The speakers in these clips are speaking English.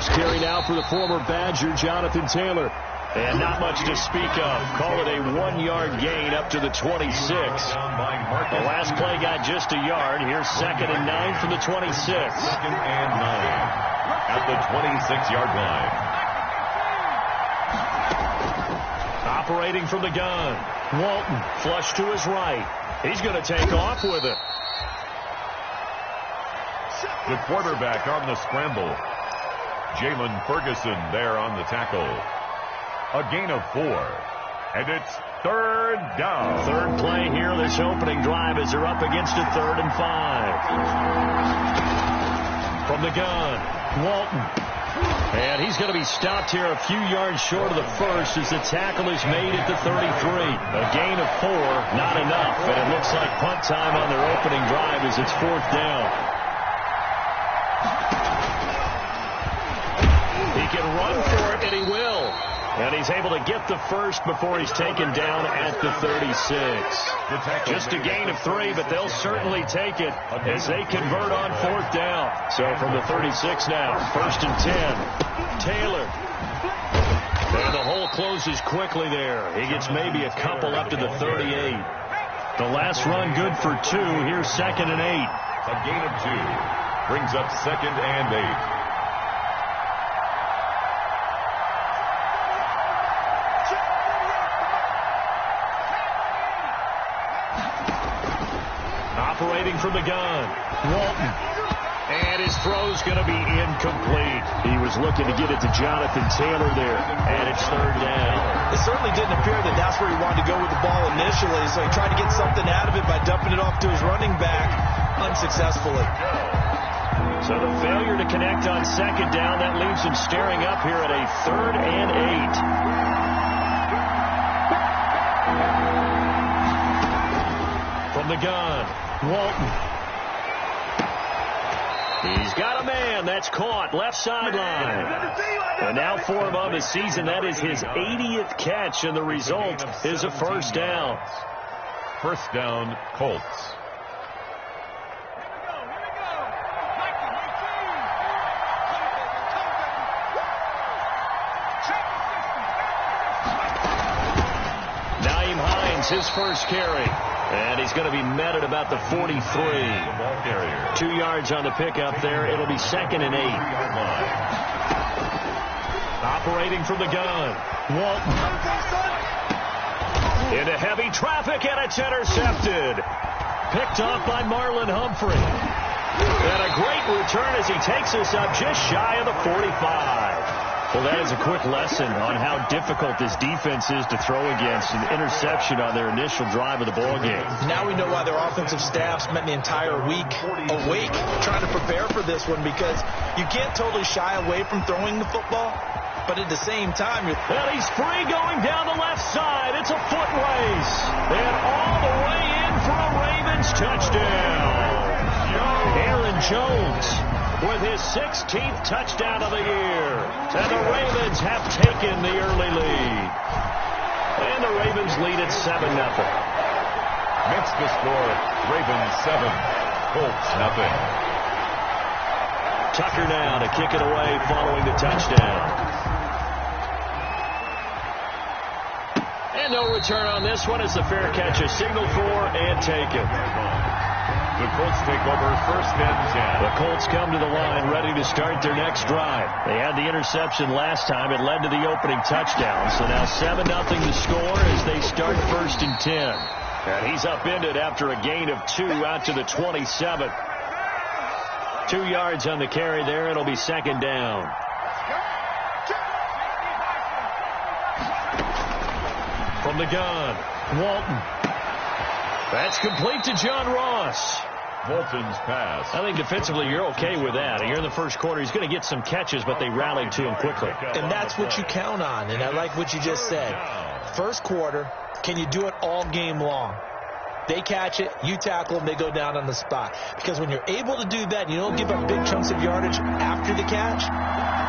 First carry now for the former Badger, Jonathan Taylor. And not much to speak of. Call it a 1-yard gain up to the 26. The last play got just a yard. Here's 2nd and 9 from the 26. 2nd and 9 at the 26-yard line. Operating from the gun. Walton flush to his right. He's going to take off with it. The quarterback on the scramble. Jalen Ferguson there on the tackle. A gain of 4. And it's 3rd down. Third play here, this opening drive, as they're up against a 3rd and 5. From the gun, Walton. And he's going to be stopped here a few yards short of the first as the tackle is made at the 33. A gain of 4, not enough. And it looks like punt time on their opening drive as it's 4th down. He can run for it, and he will. And he's able to get the first before he's taken down at the 36. Just a gain of 3, but they'll certainly take it as they convert on 4th down. So from the 36 now, 1st and 10. Taylor. And the hole closes quickly there. He gets maybe a couple up to the 38. The last run good for 2. Here's 2nd and 8. A gain of 2 brings up 2nd and 8. Operating from the gun, Walton. And his throw's going to be incomplete. He was looking to get it to Jonathan Taylor there, and it's 3rd down. It certainly didn't appear that that's where he wanted to go with the ball initially, so he tried to get something out of it by dumping it off to his running back unsuccessfully. So the failure to connect on 2nd down, that leaves him staring up here at a 3rd and 8. From the gun, Walton. He's got a man. That's caught. Left sideline. And now for him on the season, that is his 80th catch, and the result is a 1st down. 1st down, Colts. His first carry, and he's going to be met at about the 43. 2 yards on the pickup there. It'll be 2nd and 8. Operating from the gun, Walton. Into heavy traffic, and it's intercepted. Picked off by Marlon Humphrey. And a great return as he takes us up just shy of the 45. Well, that is a quick lesson on how difficult this defense is to throw against. An interception on their initial drive of the ballgame. Now we know why their offensive staff spent the entire week awake trying to prepare for this one, because you can't totally shy away from throwing the football, but at the same time, well, he's free going down the left side. It's a foot race. And all the way in for a Ravens touchdown. Aaron Jones with his 16th touchdown of the year. And the Ravens have taken the early lead. And the Ravens lead at 7-0. Makes the score Ravens 7, Colts 0. Tucker now to kick it away following the touchdown. And no return on this one as the fair catch is signaled for and taken. The Colts take over 1st and 10. The Colts come to the line ready to start their next drive. They had the interception last time. It led to the opening touchdown. So now 7-0 the score as they start 1st and 10. And he's upended after a gain of 2 out to the 27. 2 yards on the carry there. It'll be 2nd down. From the gun, Walton. That's complete to John Ross. Walton's pass. I think defensively you're okay with that. Here in the first quarter, he's going to get some catches, but they rallied to him quickly. And that's what you count on, and I like what you just said. First quarter, can you do it all game long? They catch it, you tackle them, they go down on the spot. Because when you're able to do that, you don't give up big chunks of yardage after the catch,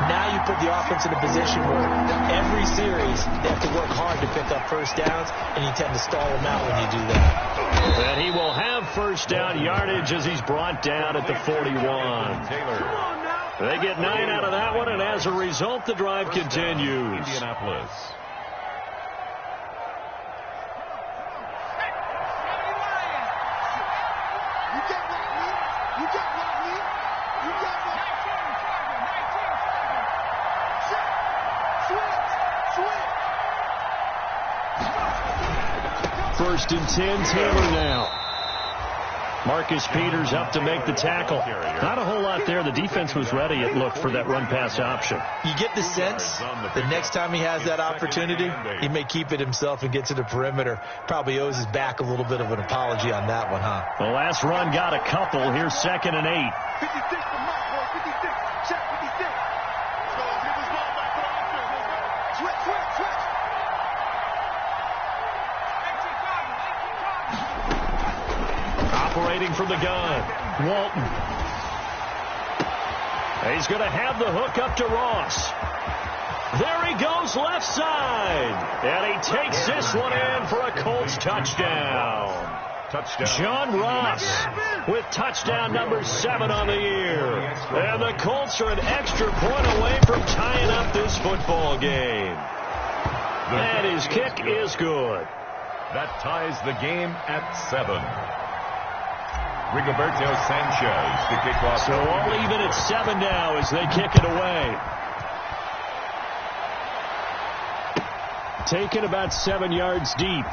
now you put the offense in a position where every series they have to work hard to pick up 1st downs, and you tend to stall them out when you do that. And he will have 1st down yardage as he's brought down at the 41. Taylor. They get 9 out of that one, and as a result, the drive continues. Indianapolis. First and 10, Taylor now. Marcus Peters up to make the tackle. Not a whole lot there. The defense was ready, it looked, for that run-pass option. You get the sense the next time he has that opportunity, he may keep it himself and get to the perimeter. Probably owes his back a little bit of an apology on that one, huh? The last run got a couple. Here's 2nd and 8. 56 from Mike, boy. 56. Check 56. So give us ball back to the offense. Switch. Operating from the gun, Walton. He's going to have the hook up to Ross. There he goes, left side. And he takes this one in for a Colts touchdown. John Ross with touchdown number 7 on the year. And the Colts are an extra point away from tying up this football game. And his kick is good. That ties the game at 7. Rigoberto Sanchez to kick off. So all even at 7 now as they kick it away. Taken about 7 yards deep.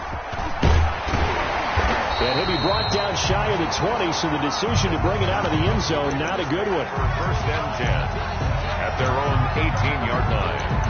And he'll be brought down shy of the 20, so the decision to bring it out of the end zone, not a good one. First and 10 at their own 18-yard line.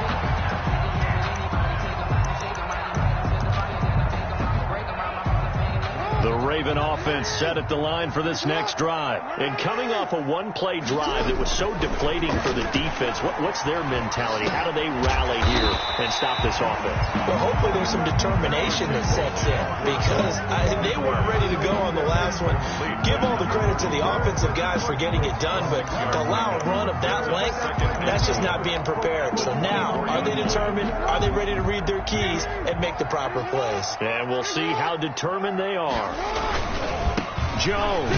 The Raven offense set at the line for this next drive. And coming off a one-play drive that was so deflating for the defense, what's their mentality? How do they rally here and stop this offense? Well, hopefully there's some determination that sets in, because they weren't ready to go on the last one. Give all the credit to the offensive guys for getting it done, but to allow a run of that length, that's just not being prepared. So now, are they determined? Are they ready to read their keys and make the proper plays? And we'll see how determined they are. Jones.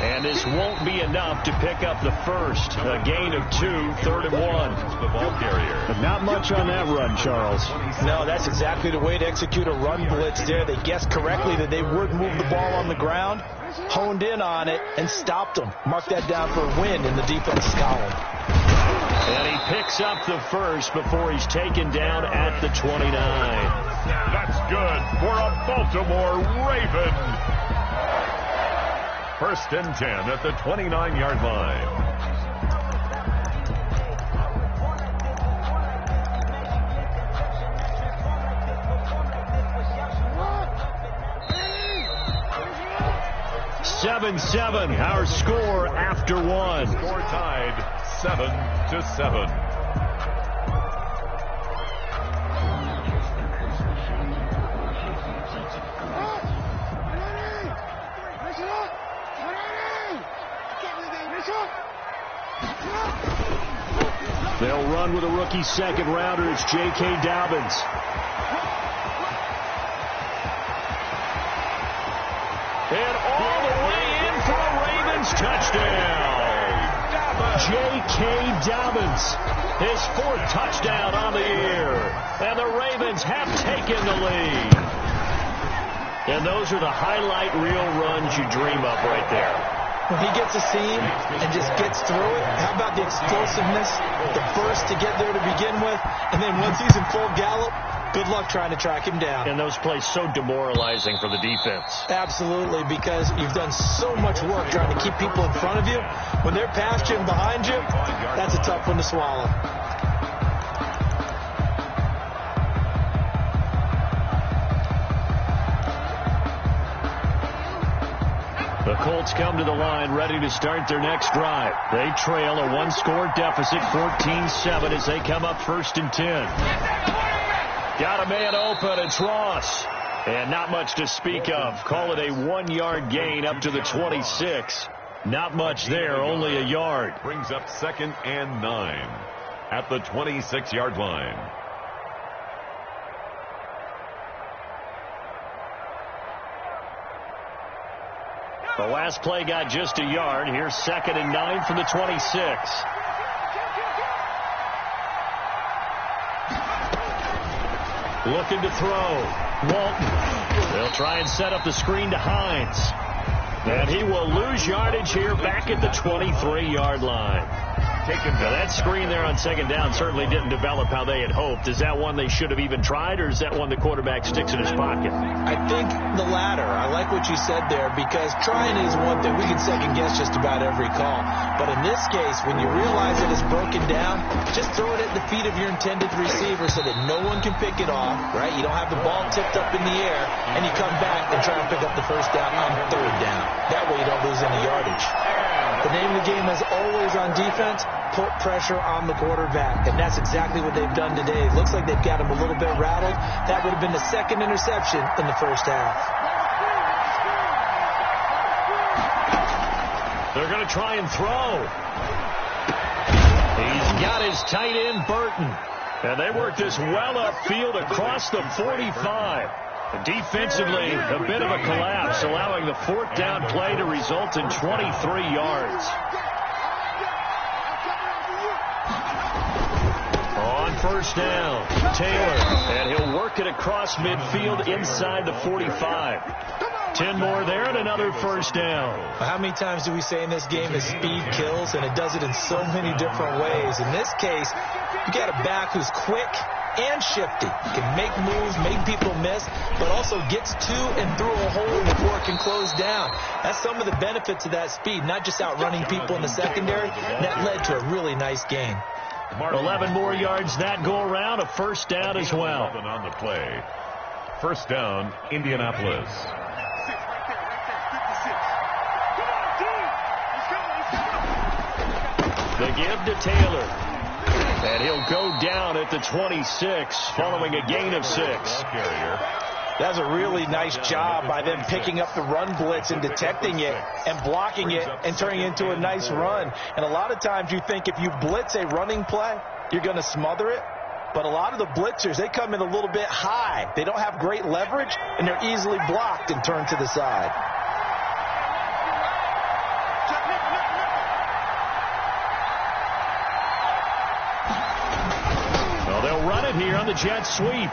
And this won't be enough to pick up the first. A gain of 2, 3rd and 1. The ball carrier. But not much on that run, Charles. No, that's exactly the way to execute a run blitz there. They guessed correctly that they would move the ball on the ground, honed in on it, and stopped them. Mark that down for a win in the defense's column. And he picks up the first before he's taken down at the 29. That's good for a Baltimore Raven. First and 10 at the 29-yard line. Seven, our score after 1. Score tied 7-7. They'll run with a rookie second rounder. It's J.K. Dobbins. And all the way in for a Ravens touchdown. J.K. Dobbins, his 4th touchdown on the year. And the Ravens have taken the lead. And those are the highlight reel runs you dream of right there. When he gets a seam and just gets through it, how about the explosiveness, the burst to get there to begin with, and then once he's in full gallop, good luck trying to track him down. And those plays so demoralizing for the defense. Absolutely, because you've done so much work trying to keep people in front of you. When they're past you and behind you, that's a tough one to swallow. The Colts come to the line ready to start their next drive. They trail a 1-score deficit, 14-7, as they come up 1st and 10. Got a man open, it's Ross. And not much to speak of. Call it a 1-yard gain up to the 26. Not much there, only a yard. Brings up 2nd and 9 at the 26-yard line. The last play got just a yard. Here's 2nd and 9 from the 26. Looking to throw. Walton. They'll try and set up the screen to Hines. And he will lose yardage here back at the 23-yard line. Now, that screen there on second down certainly didn't develop how they had hoped. Is that one they should have even tried, or is that one the quarterback sticks in his pocket? I think the latter. I like what you said there, because trying is one thing. We can second-guess just about every call. But in this case, when you realize that it's broken down, just throw it at the feet of your intended receiver so that no one can pick it off, right? You don't have the ball tipped up in the air, and you come back and try and pick up the first down on third down. That way you don't lose any yardage. The name of the game is always on defense, put pressure on the quarterback. And that's exactly what they've done today. It looks like they've got him a little bit rattled. That would have been the second interception in the first half. They're going to try and throw. He's got his tight end, Burton. And they work this well upfield across the 45. Defensively, a bit of a collapse, allowing the fourth down play to result in 23 yards. On first down, Taylor, and he'll work it across midfield inside the 45. 10 more there and another first down. How many times do we say in this game that speed kills, and it does it in so many different ways? In this case, you got a back who's quick and shifty, can make moves, make people miss, but also gets to and through a hole before it can close down. That's some of the benefits of that speed, not just outrunning people in the secondary. That led to a really nice game. 11 more yards that go around, a first down as well. On the play. First down, Indianapolis. They give to Taylor. And he'll go down at the 26 following a gain of 6. That's a really nice job by them picking up the run blitz and detecting it and blocking it and turning it into a nice run. And a lot of times you think if you blitz a running play, you're going to smother it. But a lot of the blitzers, they come in a little bit high. They don't have great leverage, and they're easily blocked and turned to the side. Run it here on the jet sweep.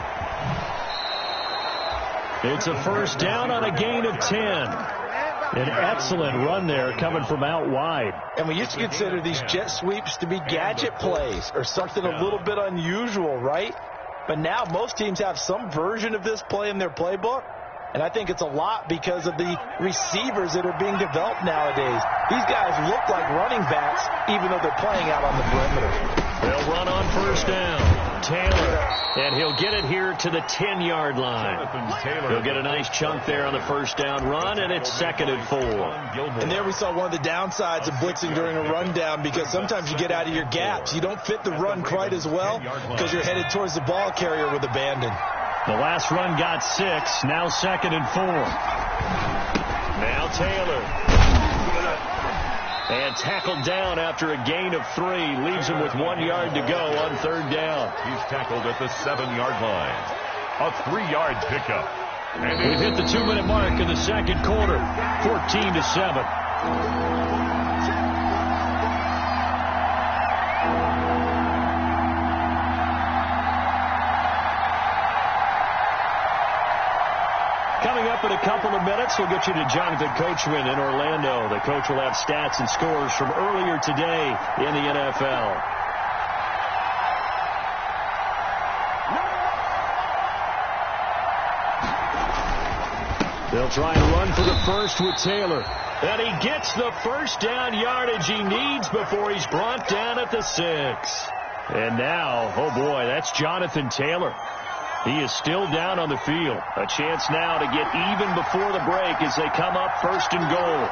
It's a first down on a gain of 10. An excellent run there coming from out wide. And we used to consider these jet sweeps to be gadget plays or something a little bit unusual, right? But now most teams have some version of this play in their playbook. And I think it's a lot because of the receivers that are being developed nowadays. These guys look like running backs even though they're playing out on the perimeter. They'll run on first down. Taylor, and he'll get it here to the 10-yard line. He'll get a nice chunk there on the first down run, and it's 2nd and 4. And there we saw one of the downsides of blitzing during a rundown, because sometimes you get out of your gaps. You don't fit the run quite as well because you're headed towards the ball carrier with abandon. The last run got 6, now 2nd and 4. Now Taylor. And tackled down after a gain of 3. Leaves him with 1 yard to go on third down. He's tackled at the 7-yard line. A 3-yard pickup. And we've hit the 2-minute mark in the second quarter. 14-7. Coming up in a couple of minutes, we'll get you to Jonathan Coachman in Orlando. The coach will have stats and scores from earlier today in the NFL. They'll try and run for the first with Taylor. And he gets the first down yardage he needs before he's brought down at the 6. And now, oh boy, that's Jonathan Taylor. He is still down on the field. A chance now to get even before the break as they come up 1st and goal.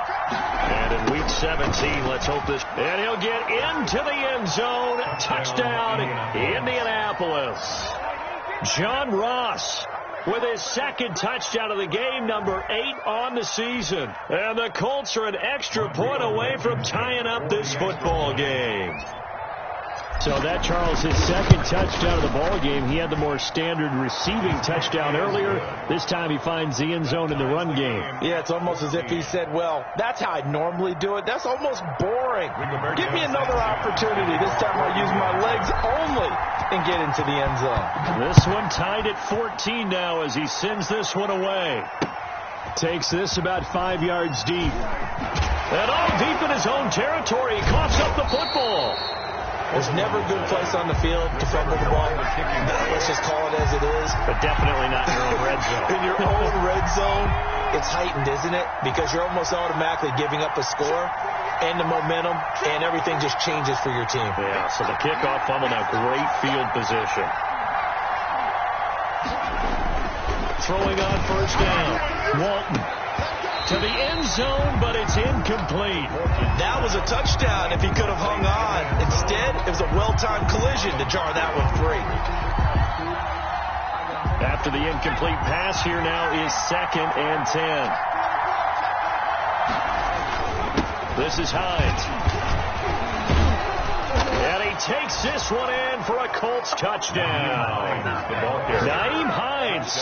And in week 17, let's hope this. And he'll get into the end zone. Touchdown, Indianapolis. John Ross with his 2nd touchdown of the game, number 8 on the season. And the Colts are an extra point away from tying up this football game. So that, Charles, his second touchdown of the ball game. He had the more standard receiving touchdown earlier. This time he finds the end zone in the run game. Yeah, it's almost as if he said, well, that's how I normally do it. That's almost boring. Give me another opportunity. This time I'll use my legs only and get into the end zone. This one tied at 14 now as he sends this one away. Takes this about 5 yards deep. And all deep in his own territory. He coughs up the football. There's never a good place on the field to fumble the ball. Let's just call it as it is. But definitely not in your own red zone. In your own red zone, it's heightened, isn't it? Because you're almost automatically giving up a score and the momentum, and everything just changes for your team. Yeah, so the kickoff fumble, now great field position. Throwing on first down. Walton to the end zone, but it's incomplete. That was a touchdown if he could have hung on. Instead, it was a well-timed collision to jar that one free. After the incomplete pass, here now is 2nd and 10. This is Hines. And he takes this one in for a Colts touchdown. Nyheim Hines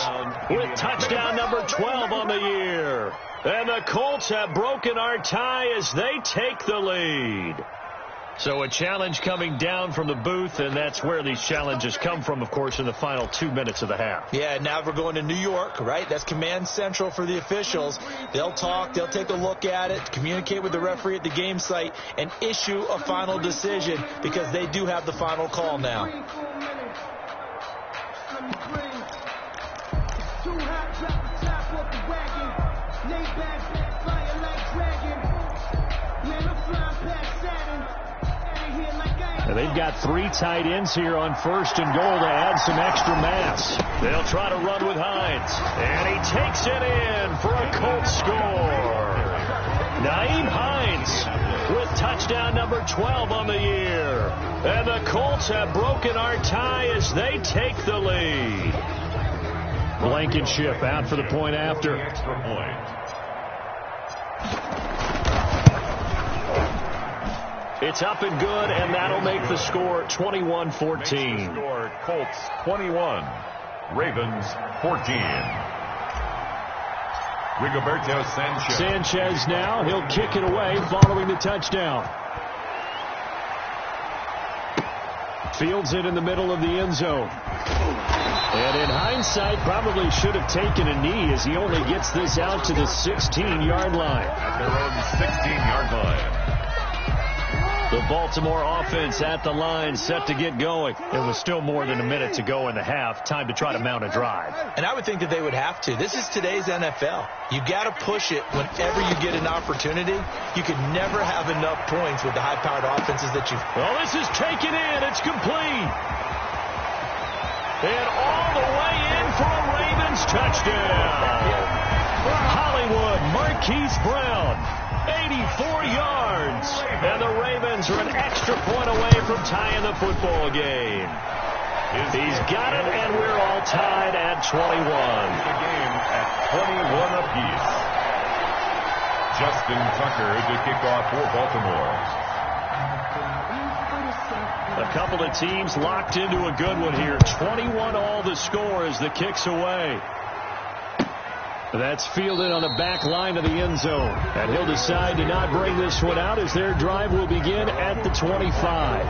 with touchdown number 12 on the year. And the Colts have broken our tie as they take the lead. So a challenge coming down from the booth, and that's where these challenges come from, of course, in the final 2 minutes of the half. Yeah, now we're going to New York, right? That's command central for the officials. They'll talk, they'll take a look at it, communicate with the referee at the game site, and issue a final decision because they do have the final call now. And they've got 3 tight ends here on 1st and goal to add some extra mass. They'll try to run with Hines. And he takes it in for a Colts score. Nyheim Hines with touchdown number 12 on the year. And the Colts have broken our tie as they take the lead. Blankenship out for the point after. Extra point. It's up and good, and that'll make the score 21-14. Score Colts 21, Ravens 14. Rigoberto Sanchez. Sanchez now, he'll kick it away following the touchdown. Fields it in the middle of the end zone. And in hindsight, probably should have taken a knee as he only gets this out to the 16-yard line. At their own 16-yard line. The Baltimore offense at the line, set to get going. It was still more than a minute to go in the half. Time to try to mount a drive. And I would think that they would have to. This is today's NFL. You got to push it whenever you get an opportunity. You could never have enough points with the high-powered offenses that you've... Well, this is taken in. It's complete. And all the way in for a Ravens touchdown. Hollywood Marquise Brown, 84 yards. And the Ravens are an extra point away from tying the football game. He's got it, and we're all tied at 21. The game at 21 apiece. Justin Tucker to kick off for Baltimore. A couple of teams locked into a good one here. 21 all the score as the kick's away. That's fielded on the back line of the end zone. And he'll decide to not bring this one out as their drive will begin at the 25.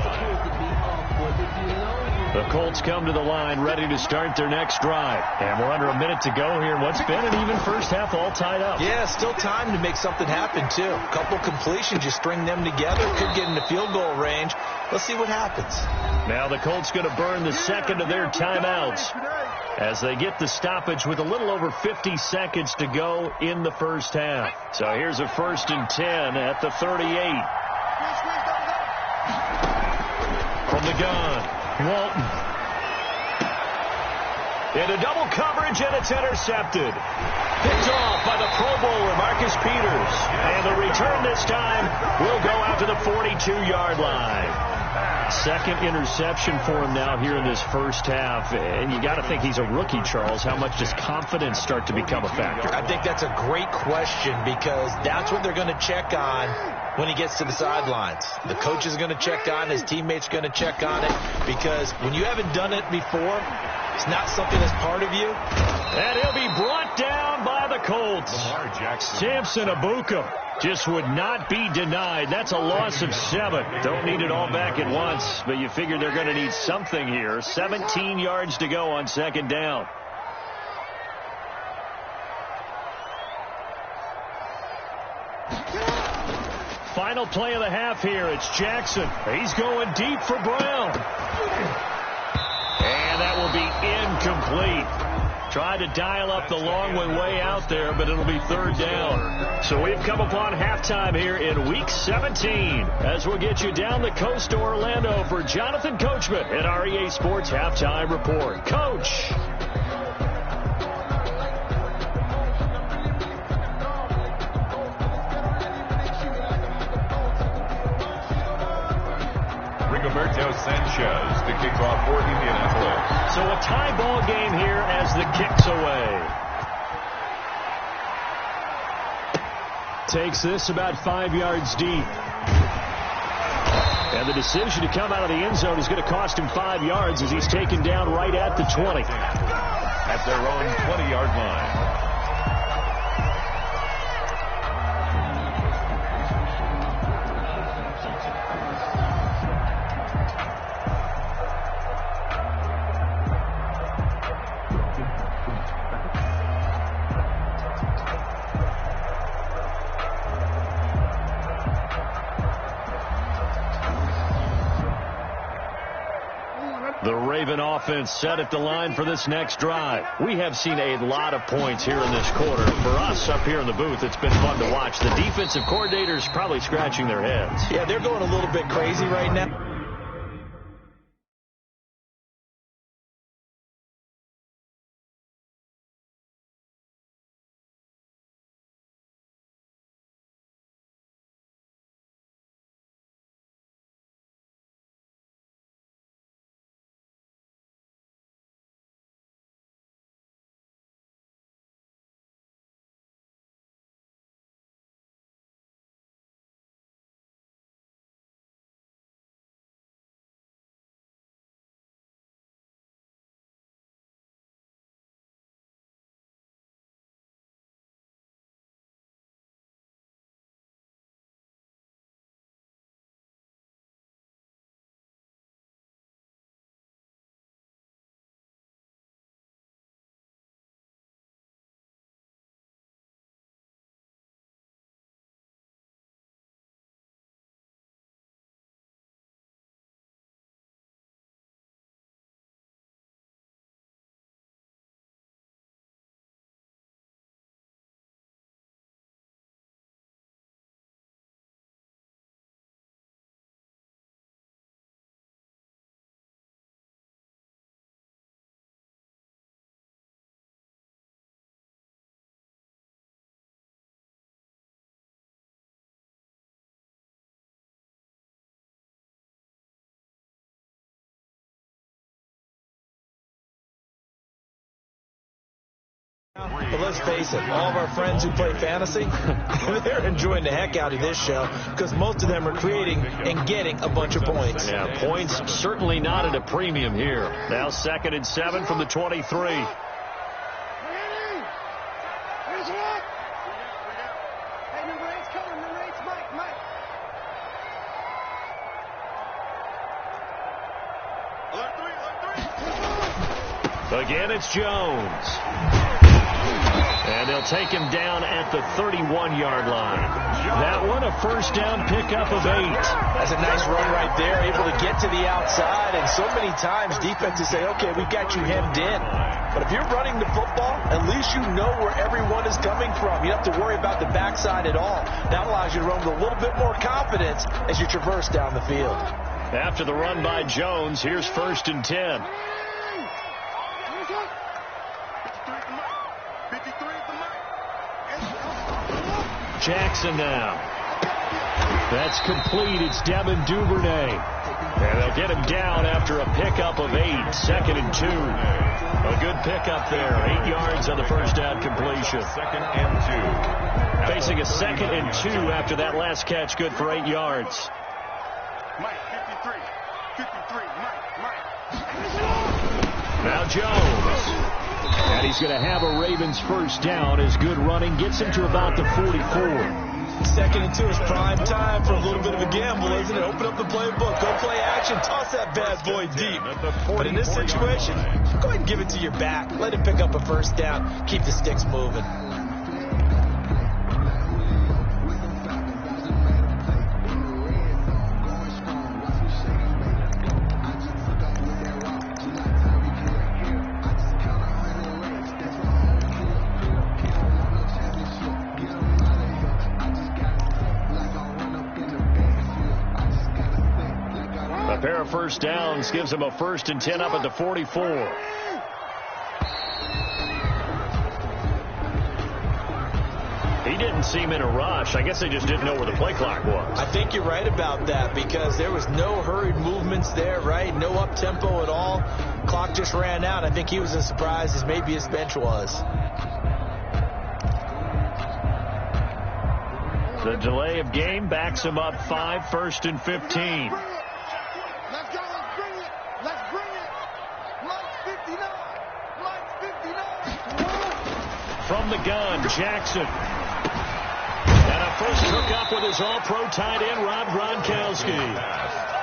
The Colts come to the line ready to start their next drive. And we're under a minute to go here in what's been an even first half, all tied up. Yeah, still time to make something happen, too. A couple completions, you string them together, could get into field goal range. Let's see what happens. Now the Colts going to burn the second of their timeouts as they get the stoppage with a little over 50 seconds to go in the first half. So here's a 1st and 10 at the 38. From the gun, Walton. Into double coverage, and it's intercepted. Picked off by the Pro Bowler, Marcus Peters. And the return this time will go out to the 42-yard line. Second interception for him now here in this first half. And you got to think he's a rookie, Charles. How much does confidence start to become a factor? I think that's a great question because that's what they're going to check on when he gets to the sidelines. The coach is going to check on it. His teammates going to check on it, because when you haven't done it before, it's not something that's part of you. And he'll be brought down by the Colts. Samson Abukum just would not be denied. That's a loss of 7. Don't need it all back at once, but you figure they're going to need something here. 17 yards to go on 2nd down. Final play of the half here. It's Jackson. He's going deep for Brown. And that will be incomplete. Tried to dial up the long one way out there, but it'll be 3rd down. So we've come upon halftime here in Week 17, as we'll get you down the coast to Orlando for Jonathan Coachman at our EA Sports Halftime Report. Coach. Rigoberto Sanchez to kick off for Indianapolis. So a tie ball game here as the kick's away. Takes this about 5 yards deep. And the decision to come out of the end zone is going to cost him 5 yards as he's taken down right at the 20. At their own 20-yard line. The Raven offense set at the line for this next drive. We have seen a lot of points here in this quarter. For us up here in the booth, it's been fun to watch. The defensive coordinators probably scratching their heads. Yeah, they're going a little bit crazy right now. But let's face it, all of our friends who play fantasy, they're enjoying the heck out of this show because most of them are creating and getting a bunch of points. Yeah, points certainly not at a premium here. Now 2nd and 7 from the 23. Again, it's Jones. And they'll take him down at the 31-yard line. That one, a 1st down pickup of 8. That's a nice run right there, able to get to the outside. And so many times defenses say, okay, we've got you hemmed in. But if you're running the football, at least you know where everyone is coming from. You don't have to worry about the backside at all. That allows you to run with a little bit more confidence as you traverse down the field. After the run by Jones, here's 1st and 10. Jackson now. That's complete. It's Devin Duvernay. And they'll get him down after a pickup of 8. 2nd and 2. A good pickup there. 8 yards on the first down completion. 2nd and 2. Facing a 2nd and 2 after that last catch. Good for 8 yards. Mike, 53. 53. Mike. Now Jones. And he's going to have a Ravens first down. His good running gets him to about the 44. 2nd and 2 is prime time for a little bit of a gamble, isn't it? Open up the playbook, go play action, toss that bad boy deep. But in this situation, go ahead and give it to your back. Let him pick up a first down. Keep the sticks moving. A pair of first downs gives him a 1st and 10 up at the 44. He didn't seem in a rush. I guess they just didn't know where the play clock was. I think you're right about that because there was no hurried movements there, right? No up-tempo at all. Clock just ran out. I think he was as surprised as maybe his bench was. The delay of game backs him up 5, 1st and 15. Let's go. Let's bring it. Let's bring it. Mike 59. Mike 59. From the gun, Jackson. And a first hookup with his all-pro tight end, Rob Gronkowski.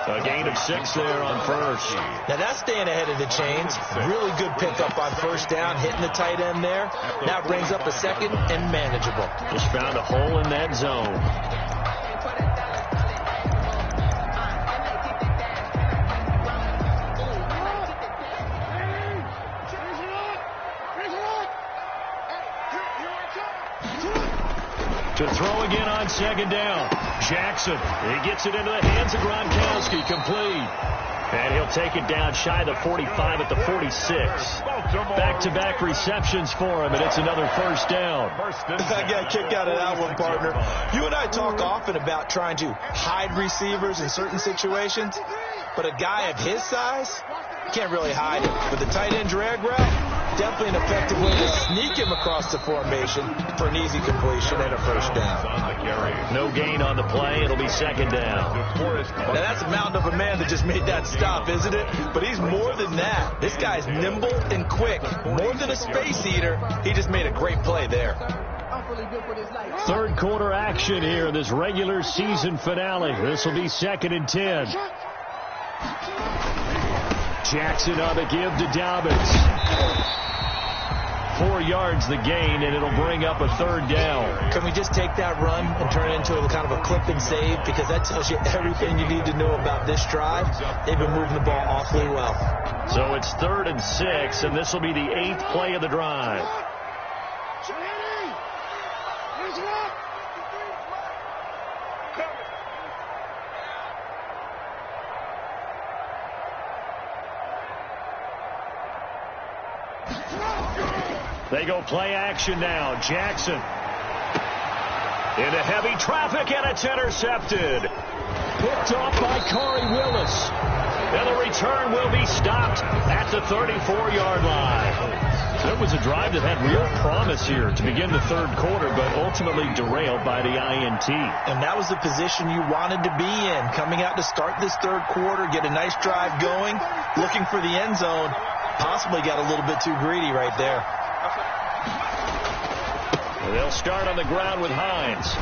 A gain of 6 there on first. Now that's staying ahead of the chains. Really good pickup on first down, hitting the tight end there. Now brings up a 2nd and manageable. Just found a hole in that zone. To throw again on 2nd down. Jackson. He gets it into the hands of Gronkowski. Complete. And he'll take it down shy of the 45 at the 46. Back-to-back receptions for him, and it's another first down. I got a kick out of that one, partner. You and I talk often about trying to hide receivers in certain situations, but a guy of his size can't really hide him. With the tight end drag route, definitely an effective way to sneak him across the formation for an easy completion and a first down. No gain on the play. It'll be 2nd down. Now that's a mountain of a man that just made that stop, isn't it? But he's more than that. This guy's nimble and quick. More than a space eater. He just made a great play there. Third quarter action here, this regular season finale. This will be 2nd and 10. Jackson on the give to Dobbins. 4 yards the gain, and it'll bring up a 3rd down. Can we just take that run and turn it into a kind of a clip and save? Because that tells you everything you need to know about this drive. They've been moving the ball awfully well. So it's 3rd and 6, and this will be the 8th play of the drive. They go play action now. Jackson into heavy traffic, and it's intercepted. Picked off by Corey Willis. And the return will be stopped at the 34-yard line. It was a drive that had real promise here to begin the 3rd quarter, but ultimately derailed by the INT. And that was the position you wanted to be in, coming out to start this 3rd quarter, get a nice drive going, looking for the end zone. Possibly got a little bit too greedy right there. They'll start on the ground with Hines.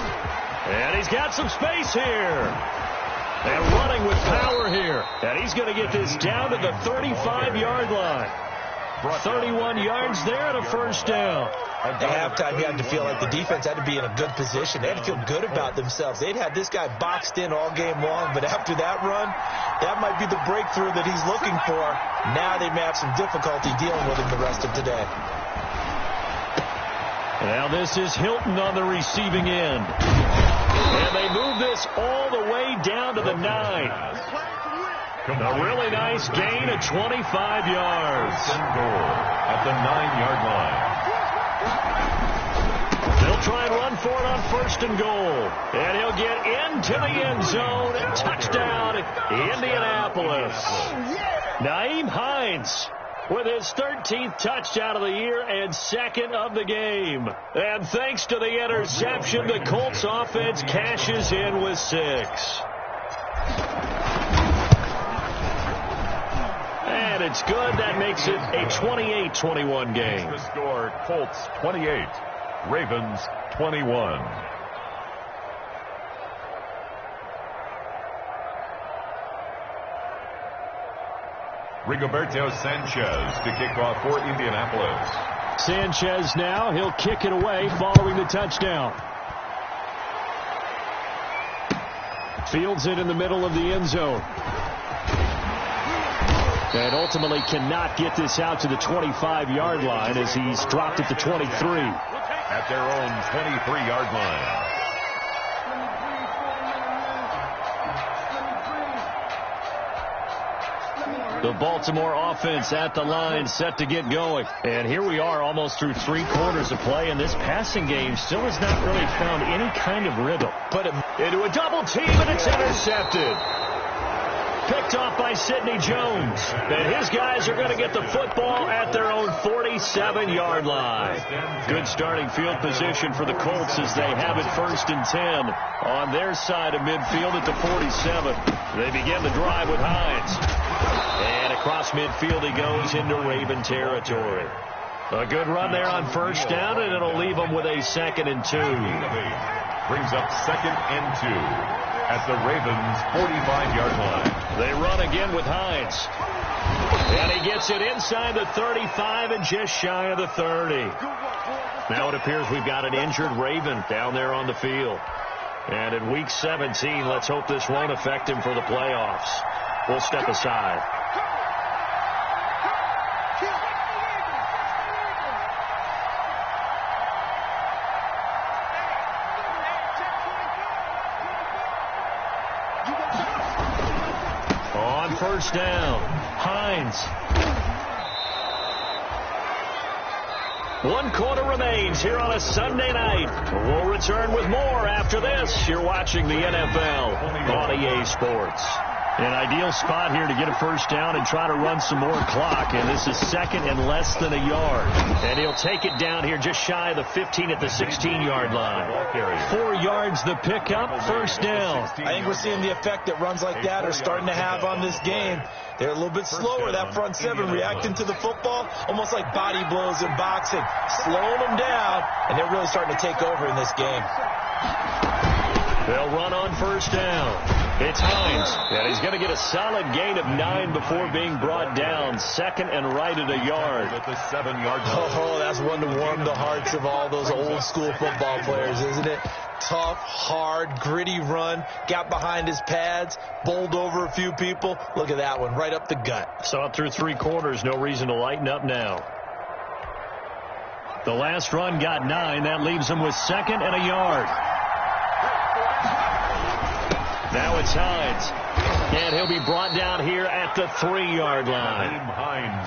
And he's got some space here. And running with power here. And he's going to get this down to the 35-yard line. 31 yards there and a first down. At halftime, you had to feel like the defense had to be in a good position. They had to feel good about themselves. They'd had this guy boxed in all game long, but after that run, that might be the breakthrough that he's looking for. Now they may have some difficulty dealing with him the rest of today. Now this is Hilton on the receiving end. And they move this all the way down to the 9. A really nice gain of 25 yards. Goal at the 9-yard line. They'll try and run for it on 1st and goal. And he'll get into the end zone. Touchdown, Indianapolis. Nyheim Hines with his 13th touchdown of the year and 2nd of the game. And thanks to the interception, the Colts offense cashes in with 6. And it's good. That makes it a 28-21 game. The score, Colts 28, Ravens 21. Rigoberto Sanchez to kick off for Indianapolis. Sanchez now, he'll kick it away following the touchdown. Fields it in the middle of the end zone. And ultimately cannot get this out to the 25-yard line as he's dropped at the 23. At their own 23-yard line. The Baltimore offense at the line, set to get going. And here we are almost through 3 quarters of play, and this passing game still has not really found any kind of rhythm. Put him into a double team, and it's intercepted. Picked off by Sidney Jones. And his guys are going to get the football at their own 47-yard line. Good starting field position for the Colts as they have it 1st and 10 on their side of midfield at the 47. They begin the drive with Hines. And across midfield he goes into Raven territory. A good run there on 1st down, and it'll leave them with a 2nd and 2. Brings up 2nd and 2 at the Ravens' 45-yard line. They run again with Hines. And he gets it inside the 35 and just shy of the 30. Now it appears we've got an injured Raven down there on the field. And in week 17, let's hope this won't affect him for the playoffs. We'll step aside. On 1st down, Hines. 1 quarter remains here on a Sunday night. We'll return with more after this. You're watching the NFL on EA Sports. An ideal spot here to get a 1st down and try to run some more clock. And this is 2nd and less than a yard. And he'll take it down here just shy of the 15 at the 16-yard line. 4 yards the pickup, 1st down. I think we're seeing the effect that runs like that are starting to have on this game. They're a little bit slower, that front 7, reacting to the football, almost like body blows in boxing, slowing them down, and they're really starting to take over in this game. They'll run on 1st down. It's Hines, and he's going to get a solid gain of 9 before being brought down. 2nd and right at a yard. At the 7-yard line. Oh, that's one to warm the hearts of all those old-school football players, isn't it? Tough, hard, gritty run. Got behind his pads, bowled over a few people. Look at that one, right up the gut. Saw it through 3 quarters. No reason to lighten up now. The last run got 9. That leaves him with 2nd and a yard. Now it's Hines. And he'll be brought down here at the 3-yard line.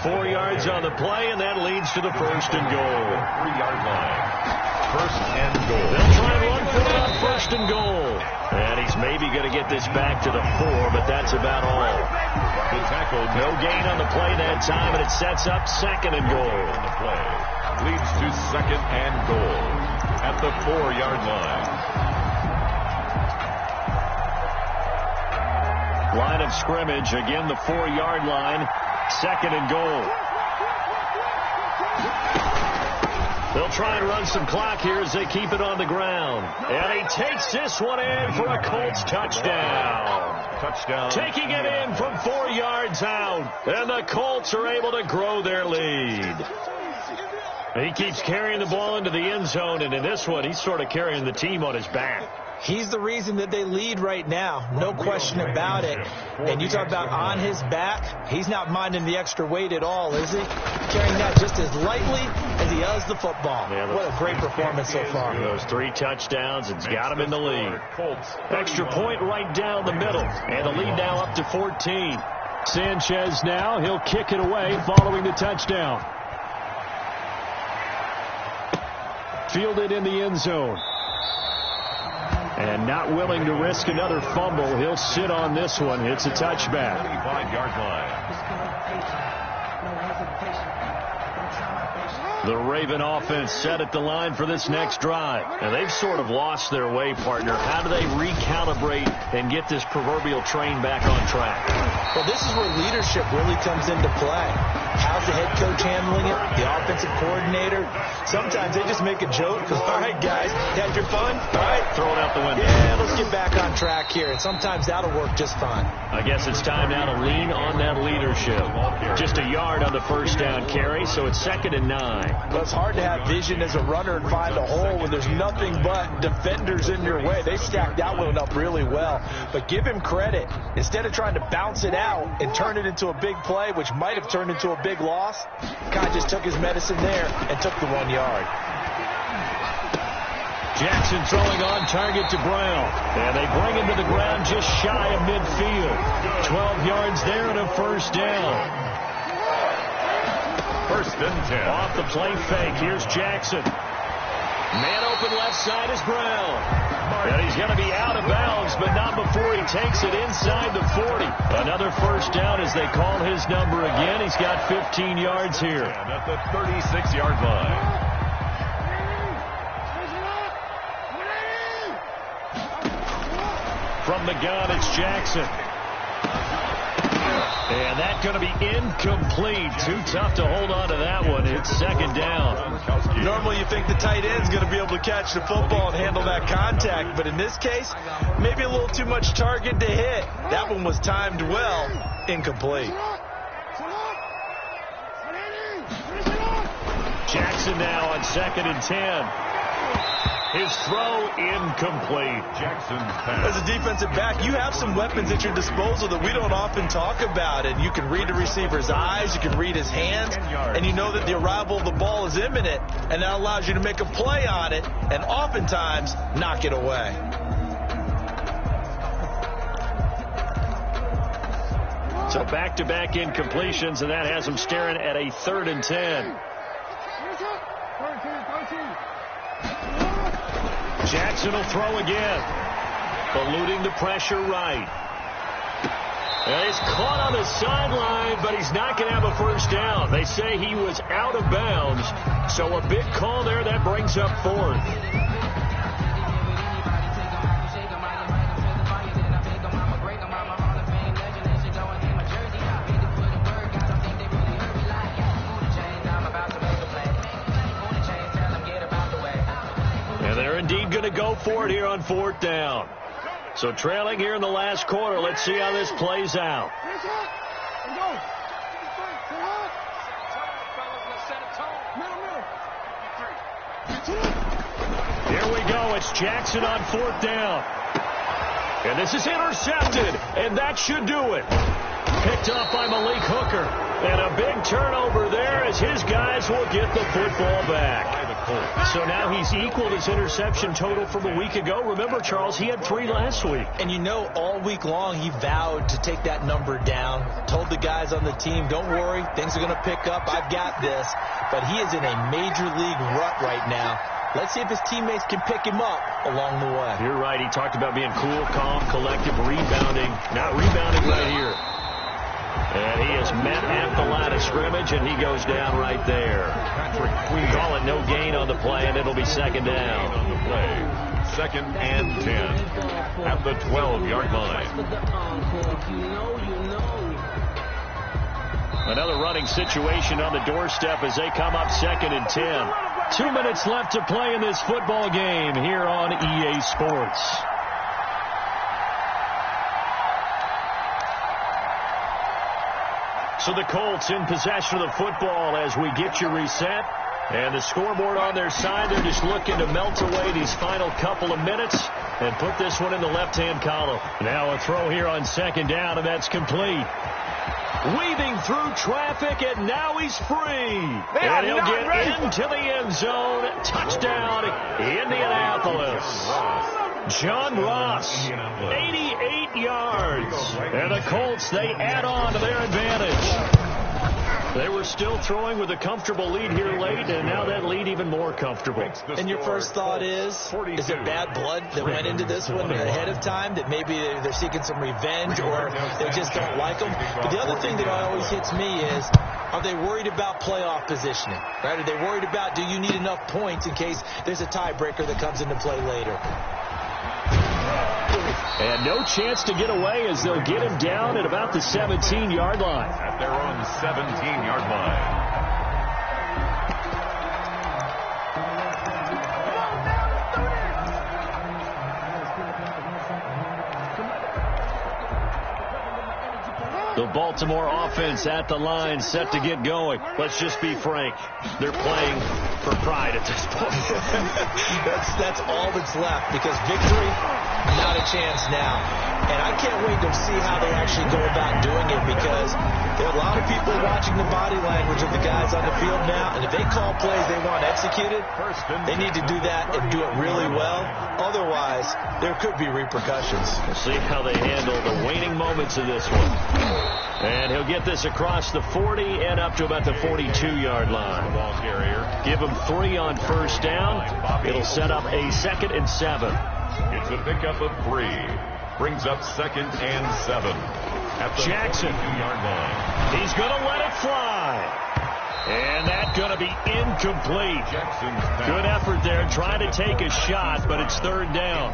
4 yards on the play, and that leads to the 1st and goal. 3-yard line. 1st and goal. They'll try and run for it on 1st and goal. And he's maybe going to get this back to the 4, but that's about all. The tackle. No gain on the play that time, and it sets up 2nd and goal. On the play. Leads to 2nd and goal at the 4-yard line. Line of scrimmage, again the 4-yard line, 2nd and goal. They'll try and run some clock here as they keep it on the ground. And he takes this one in for a Colts touchdown. Touchdown. Taking it in from 4 yards out. And the Colts are able to grow their lead. He keeps carrying the ball into the end zone, and in this one, he's sort of carrying the team on his back. He's the reason that they lead right now. No question about it. And you talk about on his back, he's not minding the extra weight at all, is he? Carrying that just as lightly as he does the football. Yeah, what a great performance so far. Those 3 touchdowns, it's got him in the lead. Extra point right down the middle. And the lead now up to 14. Sanchez now, he'll kick it away following the touchdown. fielded in the end zone. And not willing to risk another fumble. He'll sit on this one. It's a touchback. 25-yard line. The Raven offense set at the line for this next drive. And they've sort of lost their way, partner. How do they recalibrate and get this proverbial train back on track? Well, this is where leadership really comes into play. How's the head coach handling it? The offensive coordinator? Sometimes they just make a joke. All right, guys, you had your fun? All right, throw it out the window. Yeah, let's get back on track here. And sometimes that'll work just fine. I guess it's time now to lean on that leadership. Just a yard on the first down carry, so it's 2nd and 9. Well, it's hard to have vision as a runner and find a hole when there's nothing but defenders in your way. They stacked that one up really well. But give him credit. Instead of trying to bounce it out and turn it into a big play, which might have turned into a big loss, guy just took his medicine there and took the 1 yard. Jackson throwing on target to Brown. And they bring him to the ground just shy of midfield. 12 yards there and a first down. 1st and 10. Off the play fake. Here's Jackson. Man open left side is Brown. And he's going to be out of bounds, but not before he takes it inside the 40. Another first down as they call his number again. He's got 15 yards here. And at the 36-yard line. From the gun, it's Jackson. And that's going to be incomplete. Too tough to hold on to that one. It's 2nd down. Normally you think the tight end's going to be able to catch the football and handle that contact. But in this case, maybe a little too much target to hit. That one was timed well. Incomplete. Jackson now on 2nd and 10. His throw incomplete. Jackson's pass. As a defensive back, you have some weapons at your disposal that we don't often talk about. And you can read the receiver's eyes, you can read his hands, and you know that the arrival of the ball is imminent, and that allows you to make a play on it and oftentimes knock it away. So back-to-back incompletions, and that has him staring at a 3rd and 10. Jackson will throw again. Eluding the pressure right. And he's caught on the sideline, but he's not going to have a first down. They say he was out of bounds. So a big call there. That brings up 4th. They're indeed going to go for it here on 4th down. So trailing here in the last quarter. Let's see how this plays out. Here we go. It's Jackson on 4th down. And this is intercepted. And that should do it. Picked off by Malik Hooker. And a big turnover there as his guys will get the football back. So now he's equaled his interception total from a week ago. Remember, Charles, he had 3 last week. And you know, all week long he vowed to take that number down. Told the guys on the team, don't worry, things are going to pick up. I've got this. But he is in a major league rut right now. Let's see if his teammates can pick him up along the way. You're right. He talked about being cool, calm, collective, rebounding. Not rebounding right here. And he is met at the line of scrimmage, and he goes down right there. We call it no gain on the play, and it'll be 2nd down. On the play, 2nd and 10 at the 12-yard line. Another running situation on the doorstep as they come up 2nd and 10. 2 minutes left to play in this football game here on EA Sports. So the Colts in possession of the football as we get you reset. And the scoreboard on their side, they're just looking to melt away these final couple of minutes and put this one in the left-hand column. Now a throw here on 2nd down, and that's complete. Weaving through traffic, and now he's free. And he'll get into the end zone. Touchdown, Indianapolis. John Ross, 88 yards. And the Colts, they add on to their advantage. They were still throwing with a comfortable lead here late, and now that lead even more comfortable. And your first thought is it bad blood that went into this one ahead of time, that maybe they're seeking some revenge or they just don't like them? But the other thing that always hits me is, are they worried about playoff positioning? Right? Are they worried about, do you need enough points in case there's a tiebreaker that comes into play later? And no chance to get away as they'll get him down at about the 17-yard line. At their own 17-yard line. The Baltimore offense at the line, set to get going. Let's just be frank. They're playing for pride at this point. That's all that's left, because victory, not a chance now. And I can't wait to see how they actually go about doing it, because there are a lot of people watching the body language of the guys on the field now, and if they call plays they want executed, they need to do that and do it really well. Otherwise, there could be repercussions. We'll see how they handle the waning moments of this one. And he'll get this across the 40 and up to about the 42-yard line. Ball carrier. Give him 3 on first down. It'll set up a 2nd and 7. It's a pickup of 3. Brings up 2nd and 7. At the Jackson. 42-yard line. He's going to let it fly. And that's going to be incomplete. Good effort there, trying to take a shot, but it's 3rd down.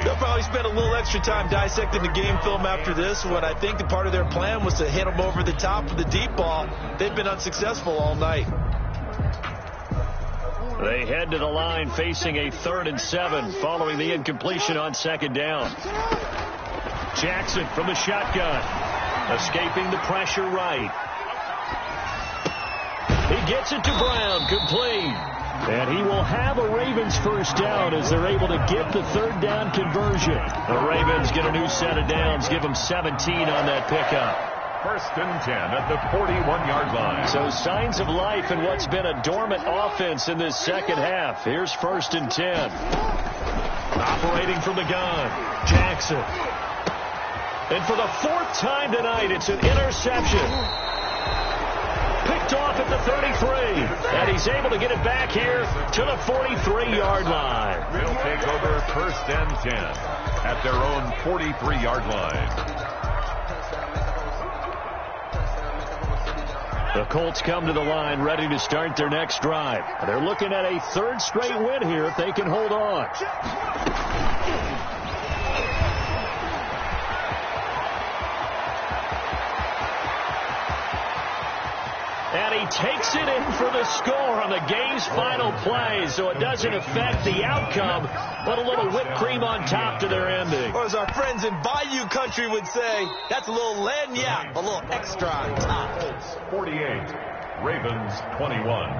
They'll probably spend a little extra time dissecting the game film after this one. I think the part of their plan was to hit them over the top with the deep ball. They've been unsuccessful all night. They head to the line facing a 3rd and 7 following the incompletion on 2nd down. Jackson from the shotgun, escaping the pressure right. He gets it to Brown, complete. And he will have a Ravens first down as they're able to get the 3rd down conversion. The Ravens get a new set of downs, give them 17 on that pickup. 1st and 10 at the 41-yard line. So signs of life in what's been a dormant offense in this second half. Here's 1st and 10. Operating from the gun, Jackson. And for the 4th time tonight, it's an interception. Picked off at the 33. And he's able to get it back here to the 43-yard line. They'll take over 1st and 10 at their own 43-yard line. The Colts come to the line ready to start their next drive. They're looking at a 3rd straight win here if they can hold on. And he takes it in for the score on the game's final play, so it doesn't affect the outcome, but a little whipped cream on top to their ending. Or as our friends in Bayou Country would say, that's a little lagniappe, a little extra on top. 48, Ravens 21.